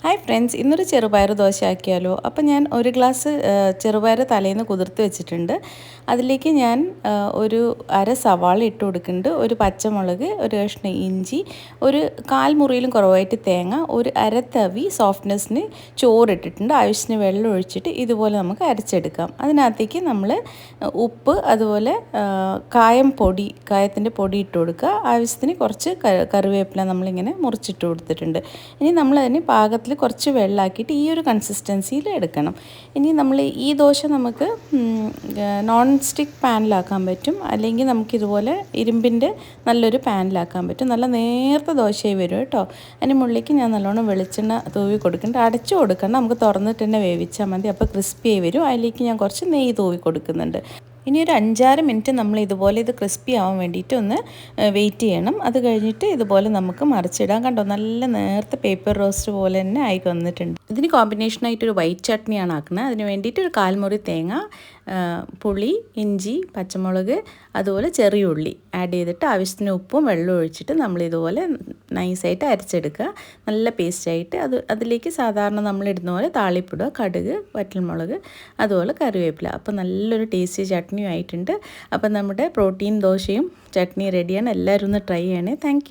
Hi friends, ഇന്നൊരു ചെറുപയർ ദോശ ആക്കിയാലോ. അപ്പോൾ ഞാൻ ഒരു ഗ്ലാസ് ചെറുപയർ തലേന്ന് കുതിർത്ത് വെച്ചിട്ടുണ്ട്. അതിലേക്ക് ഞാൻ ഒരു അര സവാള ഇട്ട് കൊടുക്കുന്നുണ്ട്, ഒരു പച്ചമുളക്, ഒരു കഷ്ണം ഇഞ്ചി, ഒരു കാൽ മുറിയിലും കുറവായിട്ട് തേങ്ങ, ഒരു അരത്തവി സോഫ്റ്റ്നെസ്സിന് ചോറിട്ടിട്ടുണ്ട്. ആവശ്യത്തിന് വെള്ളം ഒഴിച്ചിട്ട് ഇതുപോലെ നമുക്ക് അരച്ചെടുക്കാം. അതിനകത്തേക്ക് നമ്മൾ ഉപ്പ്, അതുപോലെ കായത്തിൻ്റെ പൊടി ഇട്ട് കൊടുക്കുക. ആവശ്യത്തിന് കുറച്ച് കറിവേപ്പില നമ്മളിങ്ങനെ മുറിച്ചിട്ട് കൊടുത്തിട്ടുണ്ട്. ഇനി നമ്മളതിന് പാകത്തിൽ കുറച്ച് വെള്ളമാക്കിയിട്ട് ഈ ഒരു കൺസിസ്റ്റൻസിയിൽ എടുക്കണം. ഇനി നമ്മൾ ഈ ദോശ നമുക്ക് നോൺ സ്റ്റിക്ക് പാനിലാക്കാൻ പറ്റും, അല്ലെങ്കിൽ നമുക്കിതുപോലെ ഇരുമ്പിൻ്റെ നല്ലൊരു പാനിലാക്കാൻ പറ്റും. നല്ല നേർത്ത ദോശയായി വരും കേട്ടോ. അതിന് മുകളിലേക്ക് ഞാൻ നല്ലോണം വെളിച്ചെണ്ണ തൂവി കൊടുക്കുന്നുണ്ട്. അടച്ചു കൊടുക്കണം, നമുക്ക് തുറന്നിട്ട് തന്നെ വേവിച്ചാൽ മതി. അപ്പോൾ ക്രിസ്പിയായി വരും. അതിലേക്ക് ഞാൻ കുറച്ച് നെയ്യ് തൂവി കൊടുക്കുന്നുണ്ട്. ഇനി ഒരു 5-6 മിനിറ്റ് നമ്മൾ ഇതുപോലെ ഇത് ക്രിസ്പി ആവാൻ വേണ്ടിയിട്ട് ഒന്ന് വെയിറ്റ് ചെയ്യണം. അത് കഴിഞ്ഞിട്ട് ഇതുപോലെ നമുക്ക് മറിച്ചിടാം. കണ്ടോ, നല്ല നേർത്ത പേപ്പർ റോസ്റ്റ് പോലെ തന്നെ ആയി വന്നിട്ടുണ്ട്. ഇതിന് കോമ്പിനേഷനായിട്ടൊരു വൈറ്റ് ചട്നിയാണ് ആക്കുന്നത്. അതിന് വേണ്ടിയിട്ട് ഒരു കാൽമുറി തേങ്ങ, പുളി, ഇഞ്ചി, പച്ചമുളക്, അതുപോലെ ചെറിയ ഉള്ളി ആഡ് ചെയ്തിട്ട് ആവശ്യത്തിന് ഉപ്പും വെള്ളവും ഒഴിച്ചിട്ട് നമ്മളിതുപോലെ നൈസായിട്ട് അരച്ചെടുക്കുക. നല്ല പേസ്റ്റായിട്ട് അതിലേക്ക് സാധാരണ നമ്മൾ ഇടുന്ന പോലെ താളിപ്പിടുക. കടുക്, വറ്റൽമുളക്, അതുപോലെ കറിവേപ്പില. അപ്പോൾ നല്ലൊരു ടേസ്റ്റി ചട്നിയും ആയിട്ടുണ്ട്. അപ്പോൾ നമ്മുടെ പ്രോട്ടീൻ ദോശയും ചട്നി റെഡിയാണ്. എല്ലാവരും ഒന്ന് ട്രൈ ചെയ്യണേ. താങ്ക്